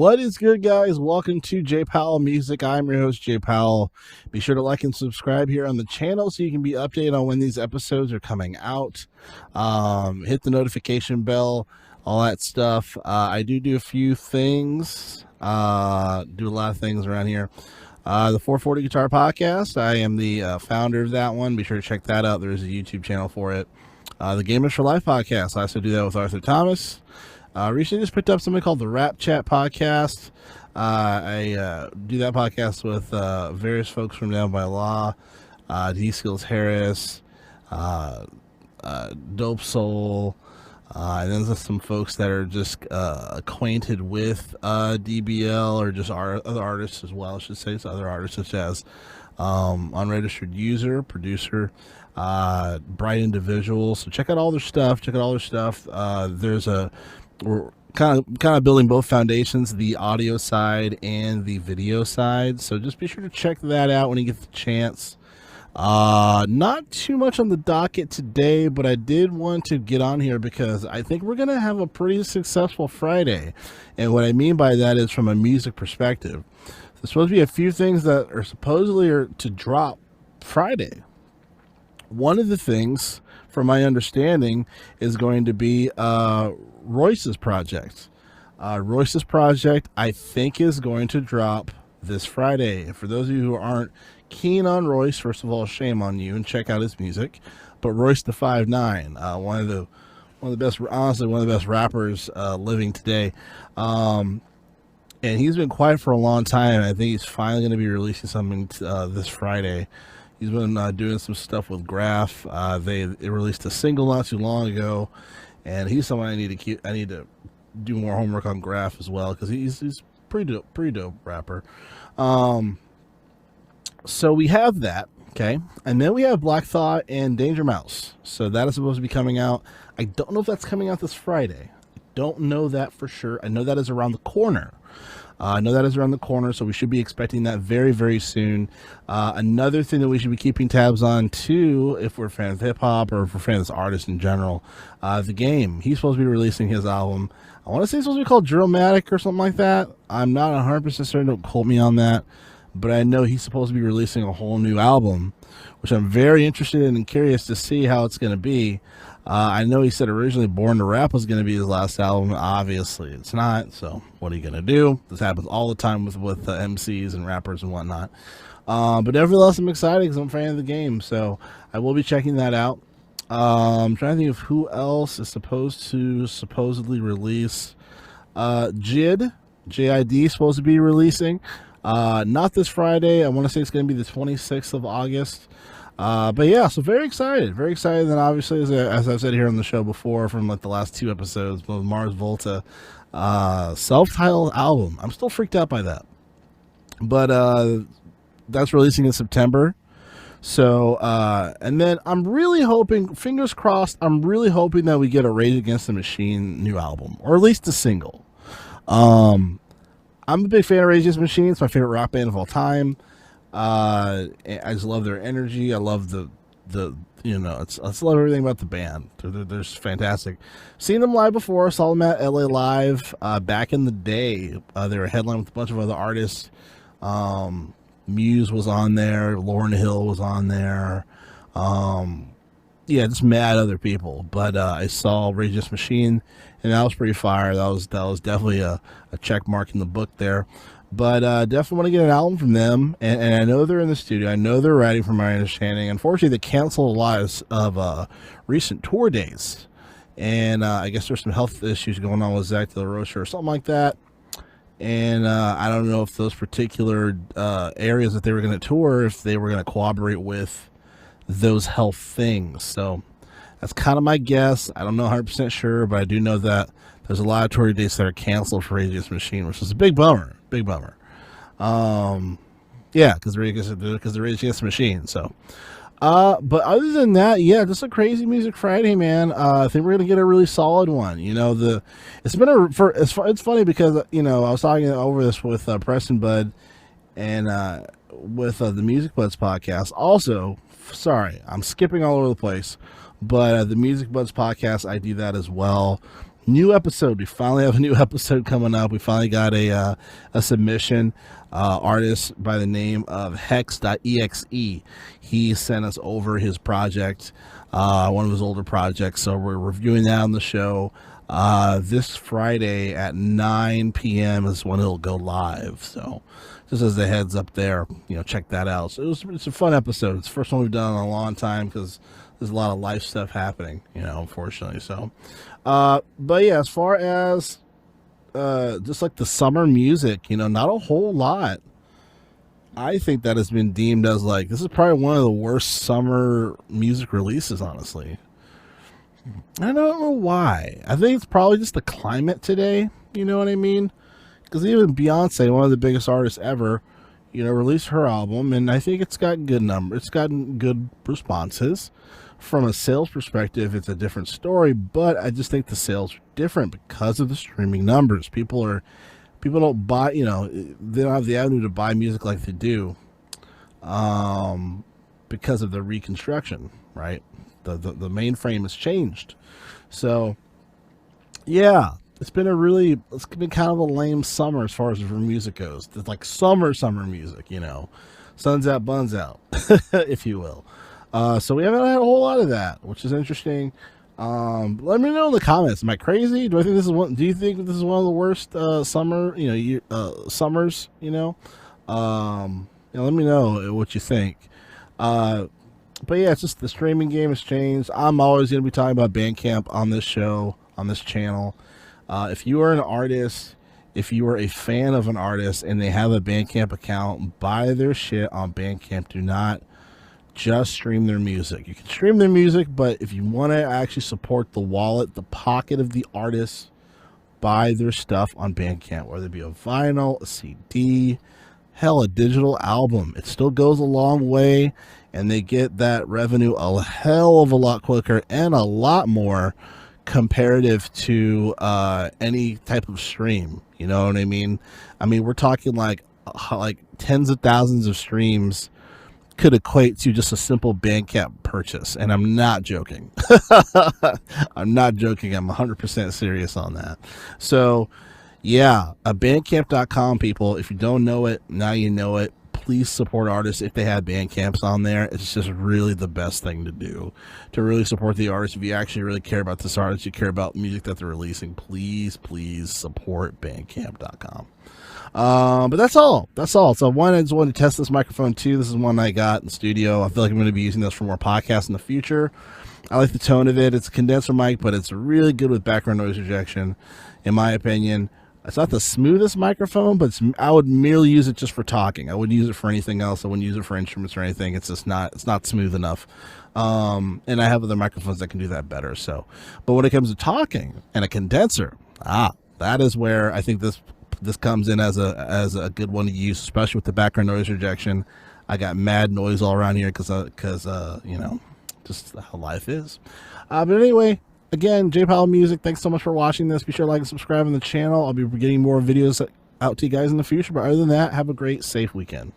What is good, guys? Welcome to J Powell Music. I'm your host, J Powell. Be sure to like and subscribe here on the channel so you can be updated on when these episodes are coming out. Hit the notification bell, all that stuff. I do a few things, do a lot of things around here. The 440 Guitar Podcast, I am the founder of that one. Be sure to check that out. There's a YouTube channel for it. The Gamers for Life Podcast, I also do that with Arthur Thomas. Recently just picked up something called the Rap Chat Podcast. I do that podcast with various folks from Down by Law, D Skills Harris, Dope Soul, and then there's some folks that are just acquainted with DBL or just other artists as well, I should say. So other artists such as Unregistered User, Producer, Bright Individual. So check out all their stuff. We're kind of building both foundations, the audio side and the video side. So just be sure to check that out when you get the chance. Not too much on the docket today, but I did want to get on here because I think we're going to have a pretty successful Friday. And what I mean by that is from a music perspective. There's supposed to be a few things that are supposedly to drop Friday. One of the things, from my understanding, is going to be Royce's project. Royce's project, I think, is going to drop this Friday. For those of you who aren't keen on Royce, first of all, shame on you, and check out his music. But Royce the 5'9", one of the best, honestly, one of the best rappers living today. And he's been quiet for a long time. I think he's finally going to be releasing something this Friday. He's been doing some stuff with Graph. They released a single not too long ago, and he's someone I need to do more homework on Graph as well, because he's pretty dope rapper. So we have that, okay, and then we have Black Thought and Danger Mouse. So that is supposed to be coming out. I don't know if that's coming out this Friday. I don't know that for sure. I know that is around the corner. So we should be expecting that very, very soon. Another thing that we should be keeping tabs on, too, if we're fans of hip-hop or if we're fans of artists in general, The Game. He's supposed to be releasing his album. I want to say it's supposed to be called Drillmatic or something like that. I'm not 100% certain. Don't quote me on that. But I know he's supposed to be releasing a whole new album, which I'm very interested in and curious to see how it's going to be. I know he said originally Born to Rap was going to be his last album. Obviously, it's not. So what are you going to do? This happens all the time with MCs and rappers and whatnot. But nevertheless, I'm excited because I'm a fan of The Game. So I will be checking that out. I'm trying to think of who else is supposedly release. JID is supposed to be releasing. Not this Friday. I want to say it's going to be the 26th of August. But yeah, so very excited. And obviously, as I've said here on the show before, from like the last two episodes, Mars Volta, self-titled album. I'm still freaked out by that. But that's releasing in September. So, and then I'm really hoping, fingers crossed, I'm really hoping that we get a Rage Against the Machine new album, or at least a single. I'm a big fan of Rage Against the Machine. It's my favorite rock band of all time. I just love their energy. I love I just love everything about the band. They're just fantastic. Seen them live before. Saw them at LA Live back in the day. They were headlining with a bunch of other artists. Muse was on there. Lauryn Hill was on there. Just mad other people. But I saw Rage Against the Machine, and that was pretty fire. That was definitely a check mark in the book there. But definitely want to get an album from them, and I know they're in the studio. I know they're writing, from my understanding. Unfortunately, they canceled a lot of recent tour dates, and I guess there's some health issues going on with Zach De La Rocha or something like that. And I don't know if those particular areas that they were going to tour, if they were going to cooperate with those health things. So that's kind of my guess. I don't know 100% sure, but I do know that there's a lot of tour dates that are canceled for Rage Against the Machine, which is a big bummer. Because the Rage Against the Machine. So, but other than that, yeah, just a crazy Music Friday, man. I think we're gonna get a really solid one. It's funny because I was talking over this with Preston Bud and with the Music Buds podcast. Also, sorry, I'm skipping all over the place, but the Music Buds podcast, I do that as well. New episode. We finally have a new episode coming up. We finally got a submission. Artist by the name of Hex.exe. He sent us over his project, one of his older projects. So we're reviewing that on the show. This Friday at 9 p.m. is when it'll go live. So just as the heads up there, check that out. So it's a fun episode. It's the first one we've done in a long time because there's a lot of life stuff happening, unfortunately. So, but yeah, as far as just like the summer music, not a whole lot. I think that has been deemed as like, this is probably one of the worst summer music releases, honestly. I don't know why. I think it's probably just the climate today, you know what I mean? Because even Beyonce, one of the biggest artists ever, released her album, and I think it's got good numbers. It's gotten good responses. From a sales perspective, it's a different story, but I just think the sales are different because of the streaming numbers. People don't buy, they don't have the avenue to buy music like they do, because of the reconstruction, right? The mainframe has changed. So, yeah, it's been kind of a lame summer as far as for music goes. It's like summer music, sun's out, buns out, if you will. So we haven't had a whole lot of that, which is interesting. Let me know in the comments. Am I crazy? Do you think this is one of the worst summers? Let me know what you think. But yeah, it's just the streaming game has changed. I'm always going to be talking about Bandcamp on this show, on this channel. If you are an artist, if you are a fan of an artist and they have a Bandcamp account, buy their shit on Bandcamp. Do not just stream their music. You can stream their music, but if you want to actually support the wallet, the pocket of the artist, buy their stuff on Bandcamp, whether it be a vinyl, a CD, hell, a digital album. It still goes a long way, and they get that revenue a hell of a lot quicker and a lot more comparative to any type of stream. You know what I mean? We're talking like tens of thousands of streams could equate to just a simple Bandcamp purchase, and I'm not joking. I'm not joking. I'm 100% serious on that. So, yeah, Bandcamp.com, people. If you don't know it, now you know it. Please support artists if they have Bandcamps on there. It's just really the best thing to do to really support the artist. If you actually really care about this artist, you care about music that they're releasing, please support Bandcamp.com. But that's all. So I just wanted to test this microphone too. This is one I got in the studio. I feel like I'm going to be using this for more podcasts in the future. I like the tone of it. It's a condenser mic, but it's really good with background noise rejection, in my opinion. It's not the smoothest microphone, but I would merely use it just for talking. I wouldn't use it for anything else. I wouldn't use it for instruments or anything. It's just not smooth enough. And I have other microphones that can do that better. So, but when it comes to talking and a condenser, that is where I think this comes in as a good one to use, especially with the background noise rejection. I got mad noise all around here because just how life is. But anyway, again, J Powell Music, thanks so much for watching this. Be sure to like and subscribe on the channel. I'll be getting more videos out to you guys in the future. But other than that, have a great, safe weekend.